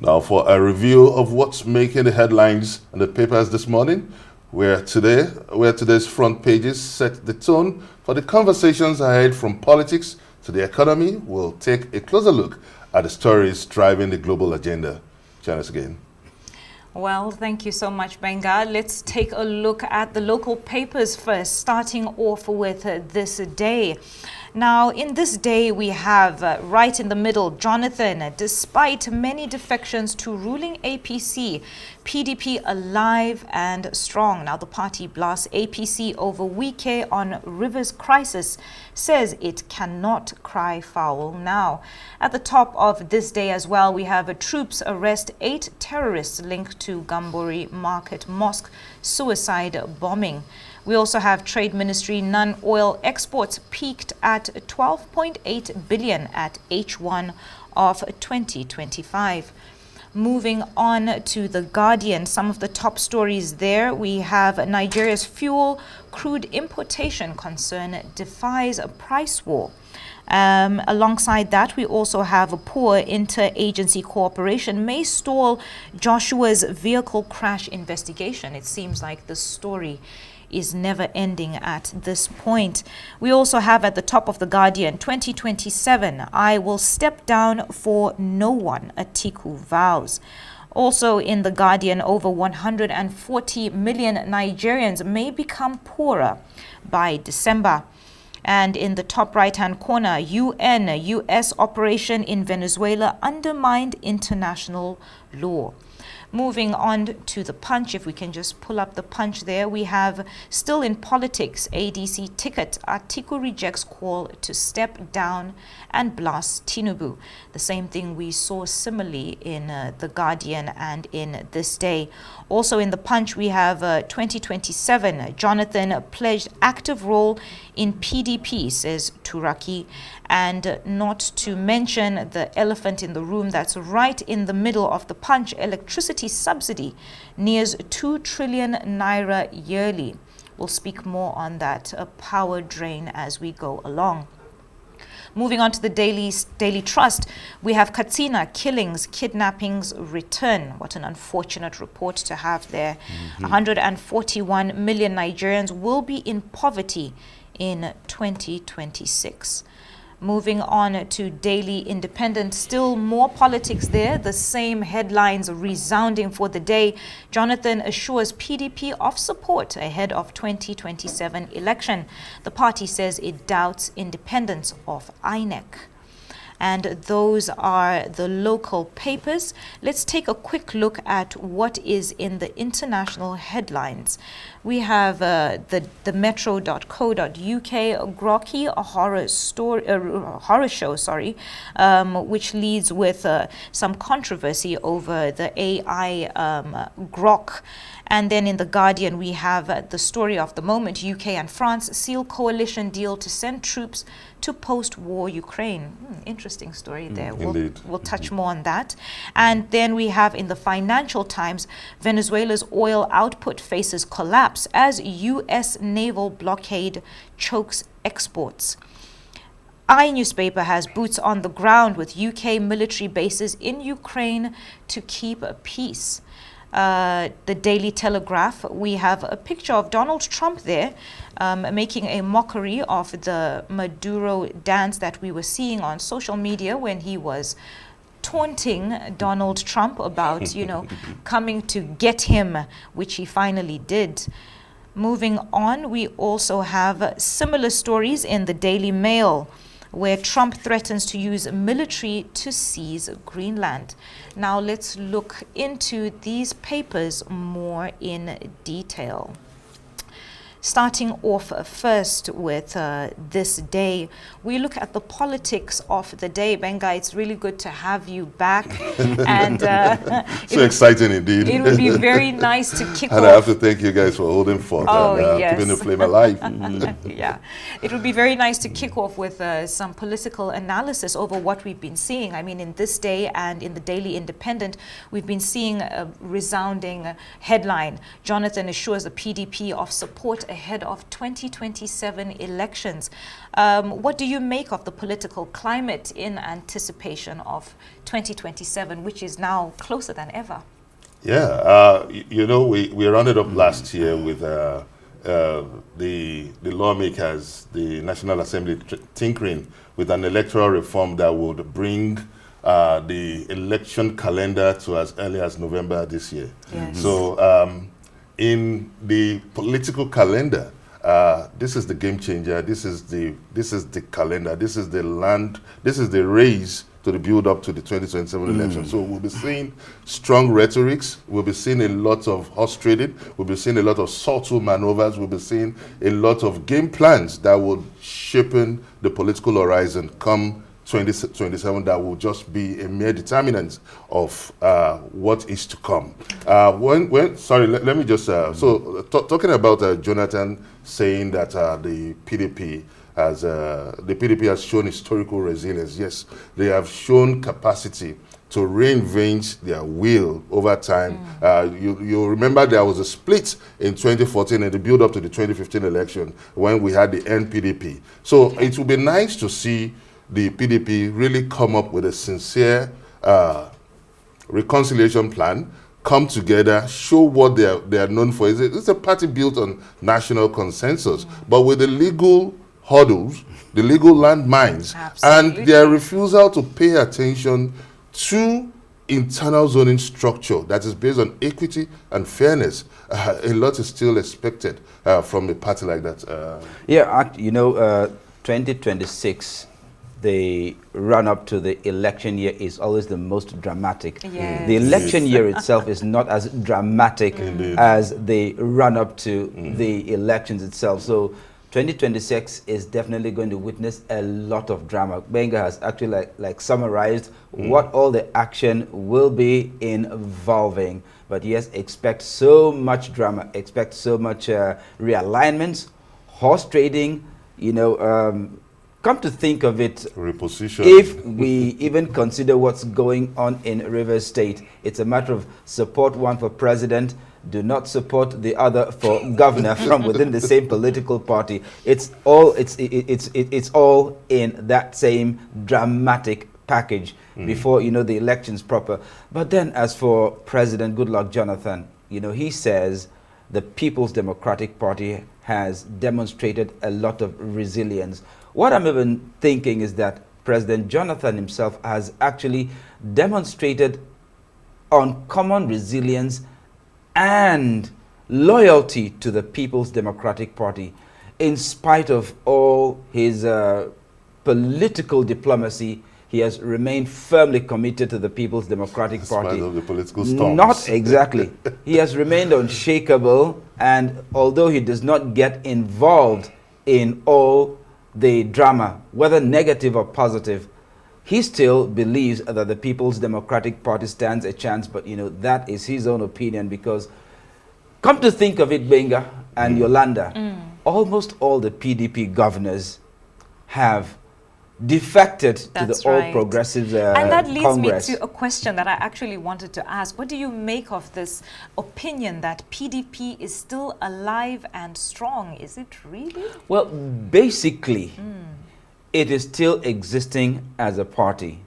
Now for a review of what's making the headlines in the papers this morning, where today's front pages set the tone for the conversations ahead from politics to the economy, we'll take a closer look at the stories driving the global agenda. Join us again. Well, thank you so much, Benga. Let's take a look at the local papers first, starting off with this day. Now, in this day, we have right in the middle, Jonathan, despite many defections to ruling APC, PDP alive and strong. Now, the party blasts APC over Wike on Rivers crisis, says it cannot cry foul now. At the top of this day as well, we have troops arrest 8 terrorists linked to Gambori Market Mosque suicide bombing. We also have Trade Ministry non-oil exports peaked at 12.8 billion at H1 of 2025. Moving on to The Guardian, some of the top stories there. We have Nigeria's fuel crude importation concern defies a price war. Alongside that, we also have a poor inter-agency cooperation may stall Joshua's vehicle crash investigation. It seems like the story is never ending at this point. We also have at the top of The Guardian, 2027, I will step down for no one, Atiku vows. Also in The Guardian, over 140 million Nigerians may become poorer by December. And in the top right-hand corner, U.S. operation in Venezuela undermined international law. Moving on to the Punch, if we can just pull up the Punch there, we have still in politics, ADC ticket, Atiku rejects call to step down and blast Tinubu. The same thing we saw similarly in The Guardian and in This Day. Also in the Punch, we have 2027, Jonathan pledged active role in PDP, says Turaki. And not to mention the elephant in the room that's right in the middle of the Punch, electricity subsidy nears 2 trillion naira yearly. We'll speak more on that power drain as we go along. Moving on to the Daily Trust, we have Katsina killings, kidnappings return. What an unfortunate report to have there. 141 million Nigerians will be in poverty in 2026. Moving on to Daily Independent, still more politics there. The same headlines resounding for the day. Jonathan assures PDP of support ahead of 2027 election. The party says it doubts independence of INEC. And those are the local papers. Let's take a quick look at what is in the international headlines. We have the metro.co.uk Grokky, a horror show, which leads with some controversy over the AI Grok. And then in The Guardian, we have the story of the moment. UK and France seal coalition deal to send troops to post-war Ukraine. Interesting story there. We'll touch more on that. And then we have in the Financial Times, Venezuela's oil output faces collapse as U.S. naval blockade chokes exports. Newspaper has boots on the ground with UK military bases in Ukraine to keep peace. The Daily Telegraph, we have a picture of Donald Trump there making a mockery of the Maduro dance that we were seeing on social media when he was taunting Donald Trump about, coming to get him, which he finally did. Moving on, we also have similar stories in the Daily Mail, where Trump threatens to use military to seize Greenland. Now let's look into these papers more in detail. Starting off first with This Day, we look at the politics of the day. Benga, it's really good to have you back. And so exciting indeed. It would be very nice to kick off. And I have to thank you guys for holding forth and yes. keeping the flame alive. Yeah, it would be very nice to kick off with some political analysis over what we've been seeing. I mean, in This Day and in the Daily Independent, we've been seeing a resounding headline. Jonathan assures the PDP of support ahead of 2027 elections. What do you make of the political climate in anticipation of 2027, which is now closer than ever? Yeah, you know, we rounded up last year with the lawmakers, the National Assembly tinkering with an electoral reform that would bring the election calendar to as early as November this year. Yes. So in the political calendar, this is the game changer. This is the calendar. This is the race to the build up to the 2027 election. So we'll be seeing strong rhetorics. We'll be seeing a lot of horse trading. We'll be seeing a lot of subtle maneuvers. We'll be seeing a lot of game plans that will shape the political horizon come 2027 that will just be a mere determinant of what is to come. Let me just, talking about Jonathan saying that the PDP has shown historical resilience. Yes, they have shown capacity to reinvent their will over time. You remember there was a split in 2014 in the build up to the 2015 election when we had the NPDP. So it would be nice to see the PDP really come up with a sincere reconciliation plan, come together, show what they are known for. It's a party built on national consensus, but with the legal hurdles, the legal landmines, and their refusal to pay attention to internal zoning structure that is based on equity and fairness. A lot is still expected from a party like that. 2026, the run-up to the election year is always the most dramatic. Yes. The election year itself is not as dramatic as the run-up to the elections itself. So 2026 is definitely going to witness a lot of drama. Benga has actually like summarized what all the action will be involving. But yes, expect so much drama, expect so much realignments, horse trading, come to think of it, reposition. If we even consider what's going on in Rivers State, it's a matter of support one for president, do not support the other for governor from within the same political party. It's all in that same dramatic package before the elections proper. But then as for President Goodluck Jonathan, he says the People's Democratic Party has demonstrated a lot of resilience. What I'm even thinking is that President Jonathan himself has actually demonstrated uncommon resilience and loyalty to the People's Democratic Party in spite of all his political diplomacy. He has remained firmly committed to the People's Democratic Party. In spite of the political storms. Not exactly. He has remained unshakable, and although he does not get involved in all the drama, whether negative or positive, he still believes that the People's Democratic Party stands a chance. But that is his own opinion, because come to think of it, Benga and Yolanda, almost all the PDP governors have defected to the All Progressives and that leads Congress. me to a question that I actually wanted to ask. What do you make of this opinion that PDP is still alive and strong? Is it really? Well, basically, it is still existing as a party.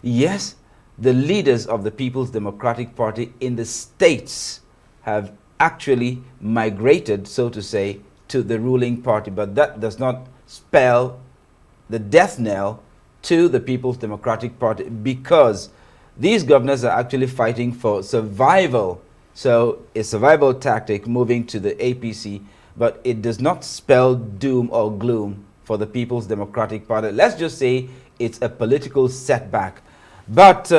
Yes, the leaders of the People's Democratic Party in the states have actually migrated, so to say, to the ruling party, but that does not spell the death knell to the People's Democratic Party, because these governors are actually fighting for survival. So a survival tactic moving to the APC, but it does not spell doom or gloom for the People's Democratic Party. Let's just say it's a political setback. But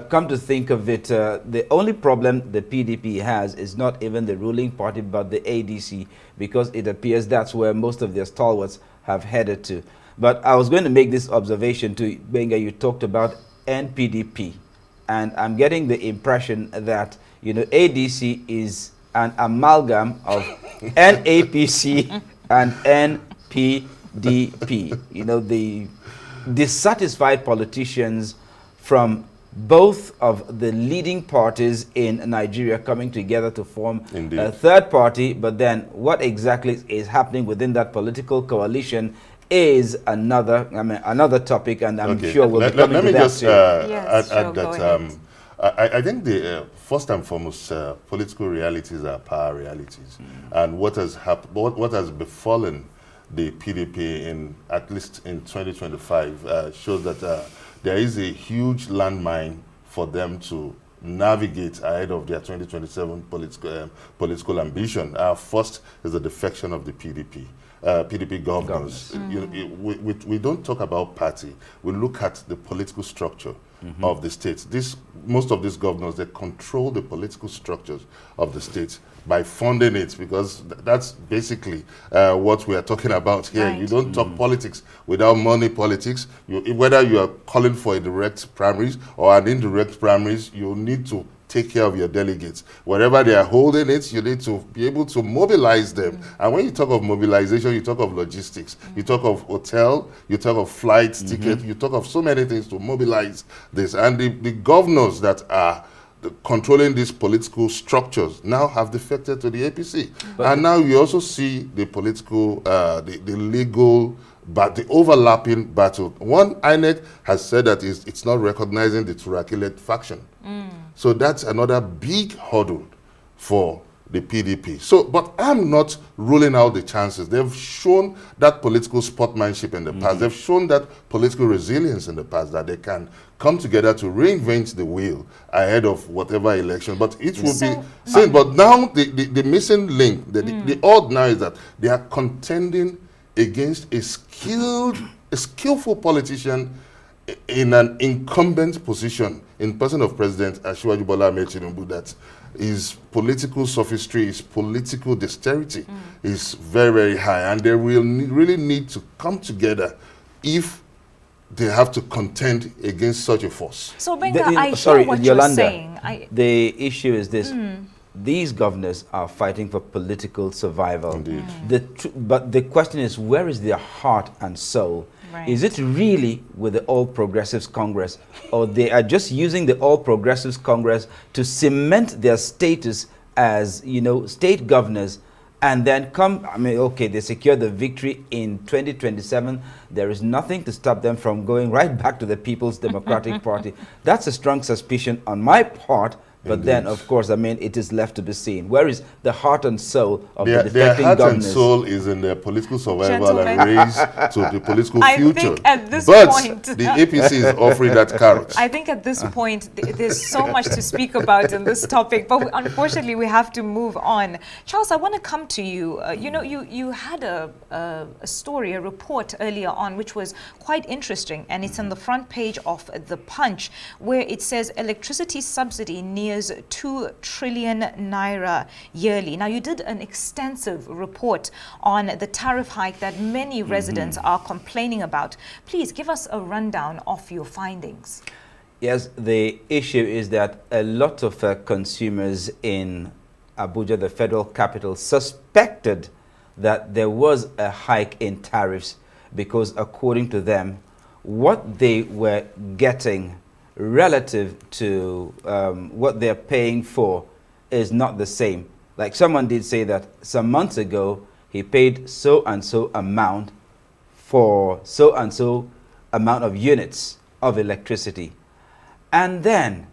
come to think of it, the only problem the PDP has is not even the ruling party, but the ADC, because it appears that's where most of their stalwarts have headed to. But I was going to make this observation to Benga. You talked about NPDP, and I'm getting the impression that ADC is an amalgam of NAPC and NPDP. The dissatisfied politicians from both of the leading parties in Nigeria coming together to form Indeed. a third party, but then what exactly is happening within that political coalition is another topic, and I'm sure we'll be coming to that Let me just too. Yes, add sure, that go ahead. I think the first and foremost political realities are power realities, and what has what has befallen the PDP in at least in 2025 shows that there is a huge landmine for them to navigate ahead of their 2027 political ambition. First is the defection of the PDP. PDP governors. We don't talk about party. We look at the political structure of the states. Most of these governors, they control the political structures of the states by funding it, because that's basically what we are talking about here. Right. You don't talk politics without money politics. Whether you are calling for a direct primaries or an indirect primaries, you need to take care of your delegates. Wherever they are holding it, you need to be able to mobilize them. And when you talk of mobilization, you talk of logistics, you talk of hotel, you talk of flights, ticket, you talk of so many things to mobilize this. And the governors that are controlling these political structures now have defected to the APC. And now you also see the political, the legal, but the overlapping battle. One, INEC has said that it's not recognizing the Turakiled faction. So that's another big hurdle for the PDP. So, but I'm not ruling out the chances. They've shown that political sportsmanship in the past. They've shown that political resilience in the past, that they can come together to reinvent the wheel ahead of whatever election. But it will be same. But now the missing link, the odd now is that they are contending against a skillful politician in an incumbent position in person of President Asiwaju Bola Ahmed Tinubu, that his political sophistry, his political dexterity is very, very high, and they will really need to come together if they have to contend against such a force. So, Benga, I hear what you're saying. The issue is this. These governors are fighting for political survival. Indeed. But the question is, where is their heart and soul? Right. Is it really with the All Progressives Congress, or they are just using the All Progressives Congress to cement their status as, state governors, and then they secure the victory in 2027. There is nothing to stop them from going right back to the People's Democratic Party. That's a strong suspicion on my part. But Indeed. then, of course, it is left to be seen. Where is the heart and soul of the defecting Their heart governors? and soul is in their political survival and race to the political future. I think at this but point, the APC is offering that carrot. I think at this point, there's so much to speak about in this topic, but unfortunately, we have to move on. Charles, I want to come to you. You had a story, a report earlier on, which was quite interesting, and it's on the front page of The Punch, where it says electricity subsidy nears 2 trillion naira yearly. Now, you did an extensive report on the tariff hike that many residents are complaining about. Please give us a rundown of your findings. Yes, the issue is that a lot of consumers in Abuja, the federal capital, suspected that there was a hike in tariffs because, according to them, what they were getting relative to what they're paying for is not the same. Like someone did say that some months ago, he paid so and so amount for so and so amount of units of electricity. And then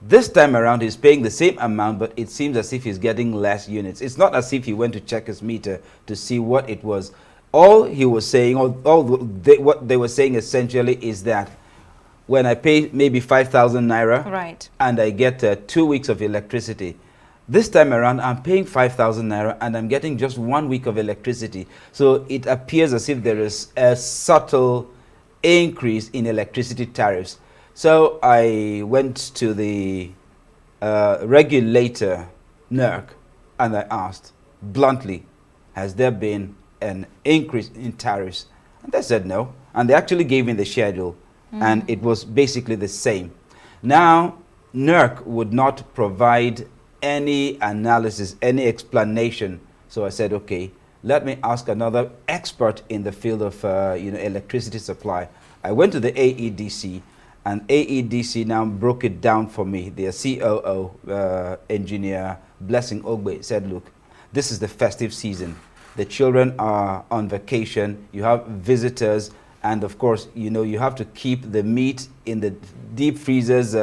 this time around, he's paying the same amount, but it seems as if he's getting less units. It's not as if he went to check his meter to see what it was. All he was saying, what they were saying essentially is that when I pay maybe 5,000 naira, right, and I get 2 weeks of electricity, this time around I'm paying 5,000 naira and I'm getting just 1 week of electricity. So it appears as if there is a subtle increase in electricity tariffs. So I went to the regulator, NERC, and I asked bluntly, has there been an increase in tariffs? And they said no. And they actually gave me the schedule. And it was basically the same. Now, NERC would not provide any analysis, any explanation. So I said, okay, let me ask another expert in the field of electricity supply. I went to the AEDC, And AEDC now broke it down for me. Their COO, engineer Blessing Ogbe, said, look, this is the festive season. The children are on vacation. You have visitors. And of course, you know, you have to keep the meat in the deep freezers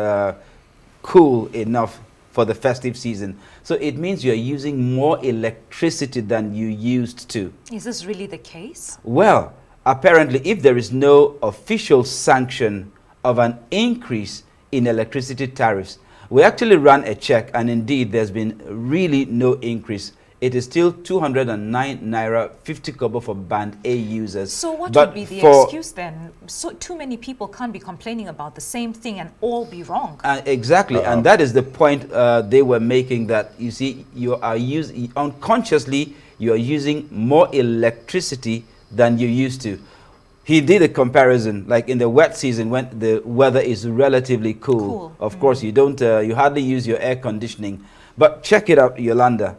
cool enough for the festive season. So it means you're using more electricity than you used to. Is this really the case? Well, apparently, if there is no official sanction of an increase in electricity tariffs, we actually ran a check, and indeed, there's been really no increase. It is still 209 naira 50 kobo for band A users. So what But would be the for- excuse then? So too many people can't be complaining about the same thing and all be wrong. Exactly, and that is the point they were making, that you see, you are using, unconsciously, you are using more electricity than you used to. He did a comparison, like in the wet season when the weather is relatively cool. Of course, you don't, you hardly use your air conditioning. But check it out, Yolanda.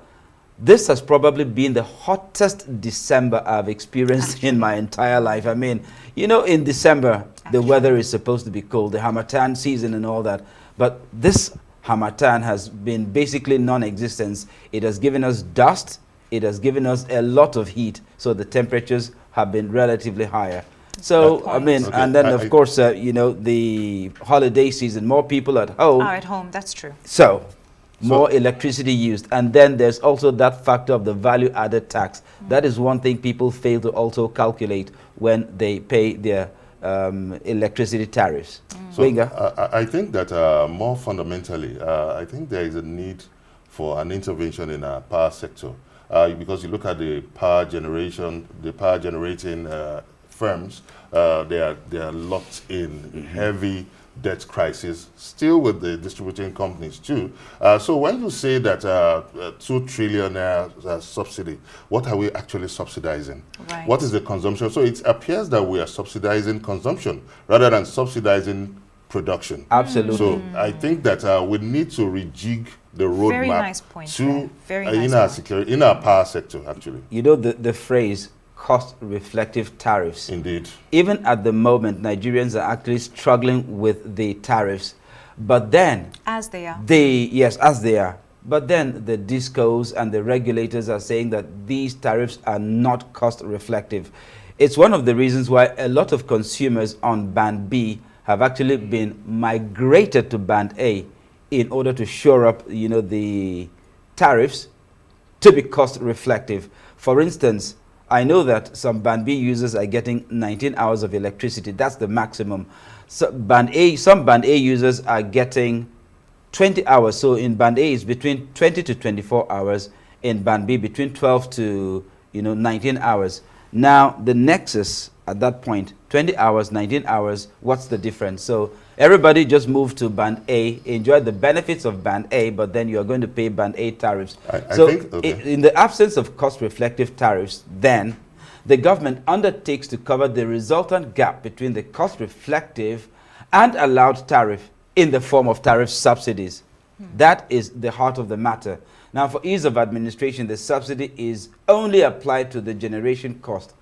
This has probably been the hottest December I've experienced in my entire life. I mean, you know, in December, the weather is supposed to be cold, the Harmattan season and all that. But this Harmattan has been basically non-existent. It has given us dust. It has given us a lot of heat. So the temperatures have been relatively higher. So, I mean, Okay. and then, of course, you know, the holiday season, more people at home. Are at home, that's true. So, more electricity used. And then there's also that factor of the value-added tax. That is one thing people fail to also calculate when they pay their electricity tariffs. So I think that more fundamentally, I think there is a need for an intervention in our power sector. Because you look at the power generation, the power generating firms, they are locked in heavy debt crisis, still with the distributing companies too. So when you say that 2 trillion subsidy, what are we actually subsidizing? Right. What is the consumption? So it appears that we are subsidizing consumption rather than subsidizing production. Absolutely. So I think that we need to rejig the Very roadmap nice point to there. Very nice in our point. security, in our power sector, actually. You know, the phrase cost-reflective tariffs. Indeed. Even at the moment, Nigerians are actually struggling with the tariffs. But then, As they are. yes, as they are. But then the discos and the regulators are saying that these tariffs are not cost-reflective. It's one of the reasons why a lot of consumers on Band B have actually been migrated to Band A in order to shore up, you know, the tariffs to be cost-reflective. For instance, I know that some Band B users are getting 19 hours of electricity. That's the maximum. So some Band A users are getting 20 hours. So in Band A, it's between 20 to 24 hours. In Band B, between 12 to 19 hours. Now, the nexus at that point, 20 hours, 19 hours, what's the difference? So everybody just moved to Band A, enjoy the benefits of Band A, but then you're going to pay Band A tariffs. I So think, okay. in the absence of cost-reflective tariffs, then the government undertakes to cover the resultant gap between the cost-reflective and allowed tariff in the form of tariff subsidies. That is the heart of the matter. Now, for ease of administration, the subsidy is only applied to the generation cost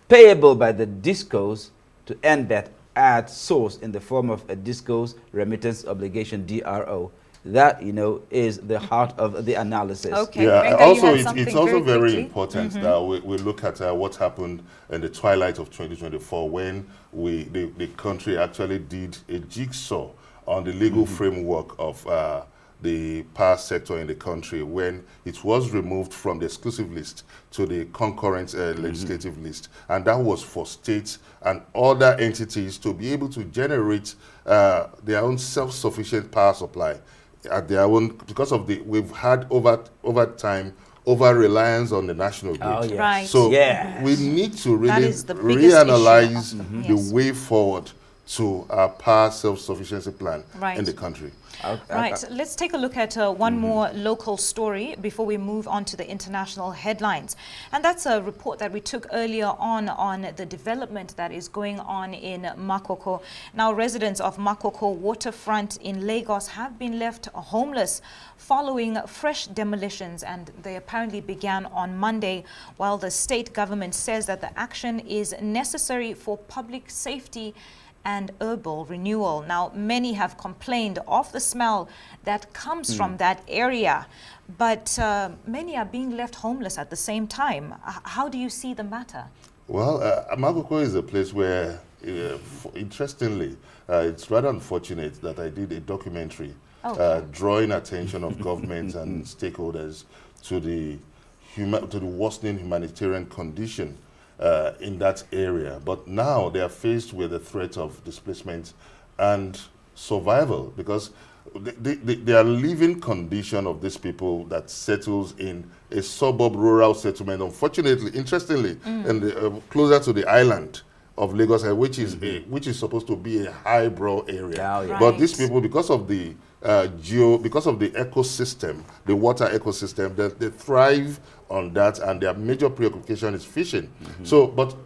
payable by the discos to NBET at source in the form of a discos remittance obligation, DRO. That, is the heart of the analysis. Okay. Yeah, Benga, you also had it's something also very quickly. important that we look at what happened in the twilight of 2024 when the country actually did a jigsaw on the legal framework of the power sector in the country when it was removed from the exclusive list to the concurrent legislative list. And that was for states and other entities to be able to generate their own self-sufficient power supply at their own, because of we've had over time over-reliance on the national grid. Oh, yes. Right. So Yes. we need to That really is the biggest reanalyze issue. the Yes. way forward to our power self-sufficiency plan Right. in the country. Right, let's take a look at one more local story before we move on to the international headlines. And that's a report that we took earlier on the development that is going on in Makoko. Now, residents of Makoko waterfront in Lagos have been left homeless following fresh demolitions, and they apparently began on Monday, while the state government says that the action is necessary for public safety and herbal renewal. Now, many have complained of the smell that comes from that area, but many are being left homeless at the same time. How do you see the matter? Well, Makoko is a place where, interestingly, it's rather unfortunate that I did a documentary drawing attention of government and stakeholders to the worsening humanitarian condition in that area. But now they are faced with the threat of displacement and survival, because they are living condition of these people that settles in a suburb rural settlement, unfortunately, interestingly, and closer to the island of Lagos, which is supposed to be a highbrow area. Oh, yeah. But these people, because of the because of the ecosystem, the water ecosystem, they thrive on that, and their major preoccupation is fishing. So, but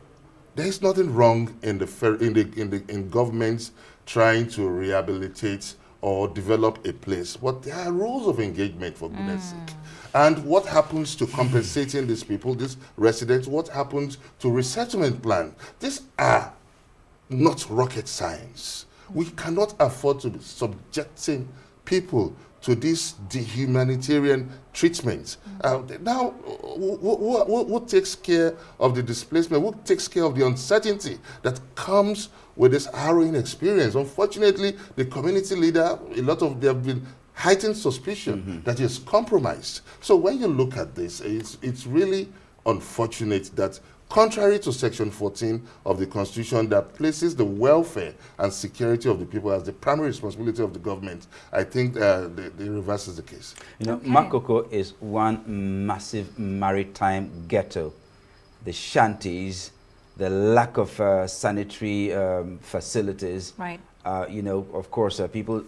there is nothing wrong in in governments trying to rehabilitate or develop a place, but there are rules of engagement, for goodness sake. And what happens to compensating these people, these residents? What happens to resettlement plan? These are not rocket science. We cannot afford to be subjecting people to this dehumanitarian treatment. Now, who takes care of the displacement? Who takes care of the uncertainty that comes with this harrowing experience? Unfortunately, the community leader, a lot of them have been heightened suspicion that is compromised. So when you look at this, it's really unfortunate that, contrary to Section 14 of the Constitution that places the welfare and security of the people as the primary responsibility of the government, I think the reverse is the case. You know, Makoko is one massive maritime ghetto. The shanties, the lack of sanitary facilities. Right. You know, of course, people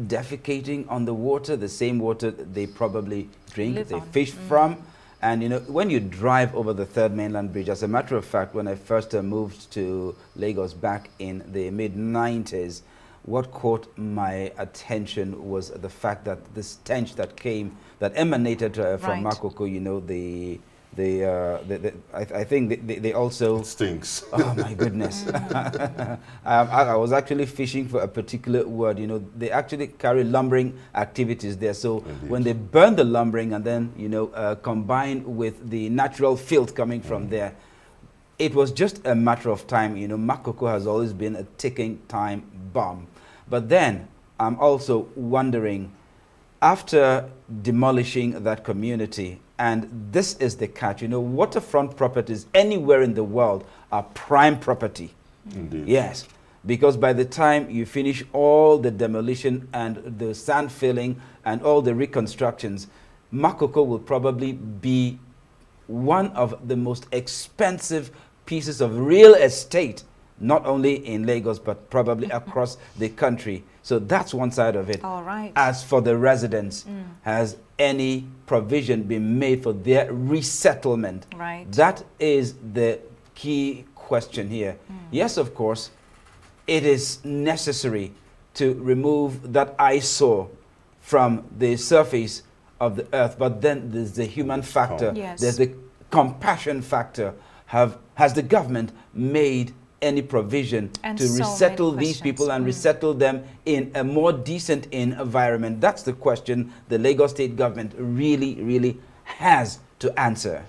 defecating on the water, the same water they probably drink, they fish from. And, you know, when you drive over the Third Mainland Bridge, as a matter of fact, when I first moved to Lagos back in the mid-90s, what caught my attention was the fact that the stench that emanated from Makoko, you know, I think they also... It stinks. Oh, my goodness. I was actually fishing for a particular word. You know, they actually carry lumbering activities there. So when they burn the lumbering and then, you know, combine with the natural filth coming from there, it was just a matter of time. You know, Makoko has always been a ticking time bomb. But then I'm also wondering, after demolishing that community, and this is the catch, you know, waterfront properties anywhere in the world are prime property. Indeed. Yes, because by the time you finish all the demolition and the sand filling and all the reconstructions, Makoko will probably be one of the most expensive pieces of real estate, not only in Lagos, but probably across the country. So that's one side of it. All right. As for the residents, has any provision been made for their resettlement? Right. That is the key question here. Yes, of course, it is necessary to remove that eyesore from the surface of the earth, but then there's the human factor. Yes. There's the compassion factor. Has the government made any provision to resettle these people and resettle them in a more decent environment? That's the question the Lagos state government really has to answer.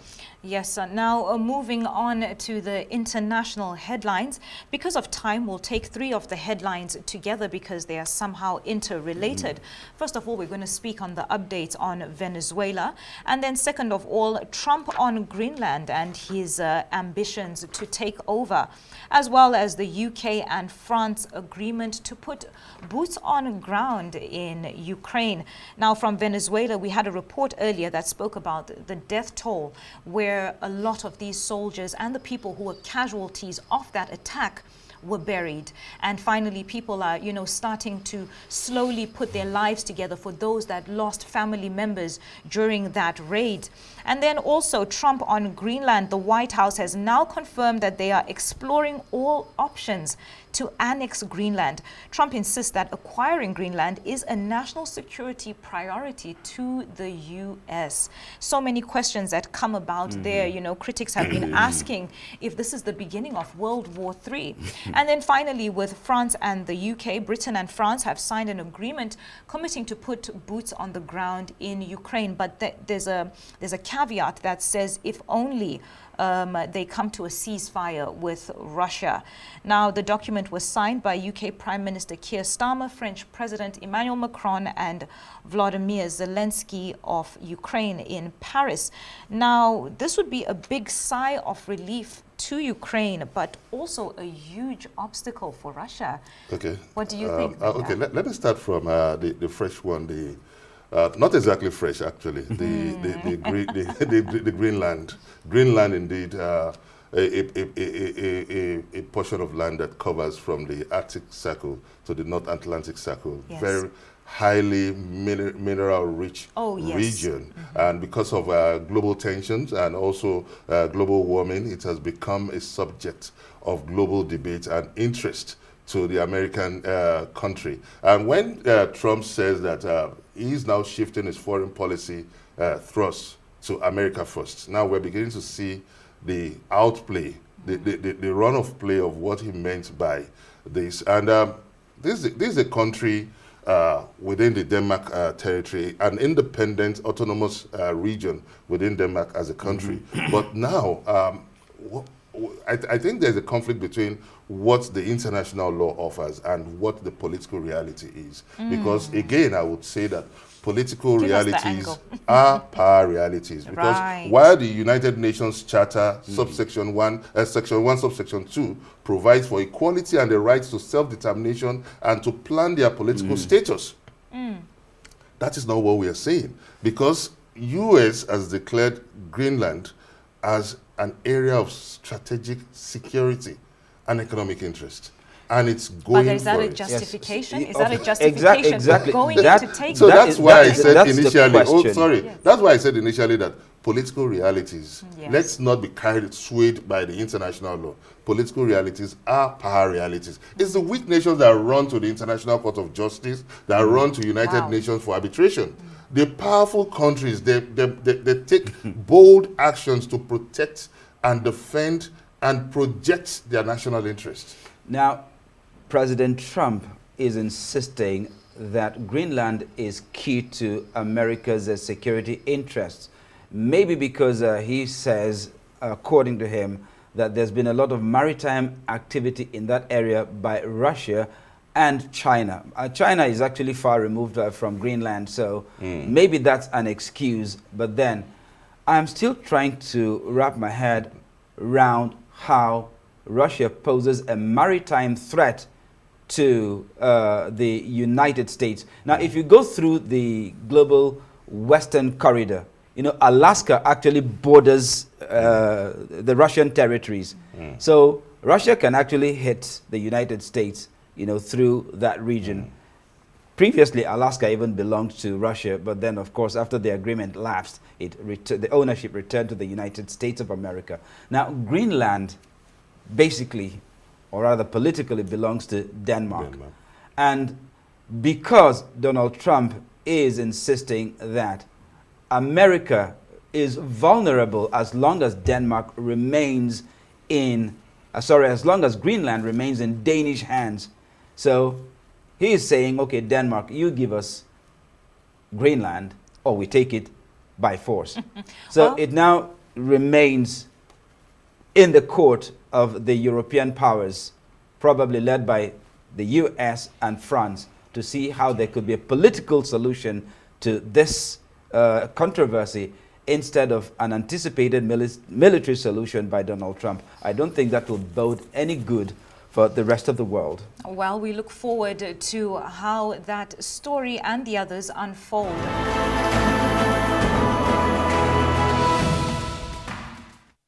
Yes, sir. Now moving on to the international headlines. Because of time, we'll take three of the headlines together because they are somehow interrelated. First of all, we're going to speak on the updates on Venezuela. And then second of all, Trump on Greenland and his ambitions to take over, as well as the UK and France agreement to put boots on ground in Ukraine. Now from Venezuela, we had a report earlier that spoke about the death toll, where a lot of these soldiers and the people who were casualties of that attack were buried. And finally, people are, you know, starting to slowly put their lives together for those that lost family members during that raid. And then also Trump on Greenland. The White House has now confirmed that they are exploring all options to annex Greenland. Trump insists that acquiring Greenland is a national security priority to the U.S. So many questions that come about there. You know, critics have been asking if this is the beginning of World War III. And then finally, with France and the UK, Britain and France have signed an agreement committing to put boots on the ground in Ukraine. But there's a caveat that says if only they come to a ceasefire with Russia. Now, the document was signed by UK Prime Minister Keir Starmer, French President Emmanuel Macron, and Volodymyr Zelensky of Ukraine in Paris. Now, this would be a big sigh of relief to Ukraine, but also a huge obstacle for Russia. Okay. What do you think? Okay, let me start from the fresh one, not exactly fresh, actually. The Greenland. Greenland, indeed, a portion of land that covers from the Arctic Circle to the North Atlantic Circle. Yes. Very highly mineral-rich region. And because of global tensions and also global warming, it has become a subject of global debate and interest to the American country. And when Trump says that he's now shifting his foreign policy thrust to America first, now we're beginning to see the outplay, the run of play of what he meant by this. And this is a country within the Denmark territory, an independent autonomous region within Denmark as a country. But now, I think there's a conflict between what the international law offers and what the political reality is. Because again, I would say that political realities are power realities. Because while the United Nations Charter, subsection 1, section 1, subsection 2, provides for equality and the rights to self-determination and to plan their political status, that is not what we are saying. Because US has declared Greenland as an area of strategic security and economic interest. And it's going But is that for a it. justification? Yes. Is that a justification Exactly. for going That- to take So that's why I said that's the initially, question. that's why I said initially that political realities, Yes. let's not be swayed by the international law. Political realities are power realities. It's the weak nations that run to the International Court of Justice, that run to United Nations for arbitration. The powerful countries, they take bold actions to protect and defend and project their national interest. Now, President Trump is insisting that Greenland is key to America's security interests. Maybe because he says, according to him, that there's been a lot of maritime activity in that area by Russia and China. China is actually far removed from Greenland, so maybe that's an excuse. But then I'm still trying to wrap my head around how Russia poses a maritime threat to the United States. Now, if you go through the global Western corridor, you know, Alaska actually borders the Russian territories. So Russia can actually hit the United States, you know, through that region. Previously, Alaska even belonged to Russia, but then, of course, after the agreement lapsed, the ownership returned to the United States of America. Now, Greenland basically, or rather politically, belongs to Denmark. And because Donald Trump is insisting that America is vulnerable as long as Denmark remains in, as long as Greenland remains in Danish hands. So he is saying, okay, Denmark, you give us Greenland, or we take it by force. So Well, it now remains in the court of the European powers, probably led by the US and France, to see how there could be a political solution to this controversy instead of an anticipated military solution by Donald Trump. I don't think that will bode any good for the rest of the world. Well, we look forward to how that story and the others unfold.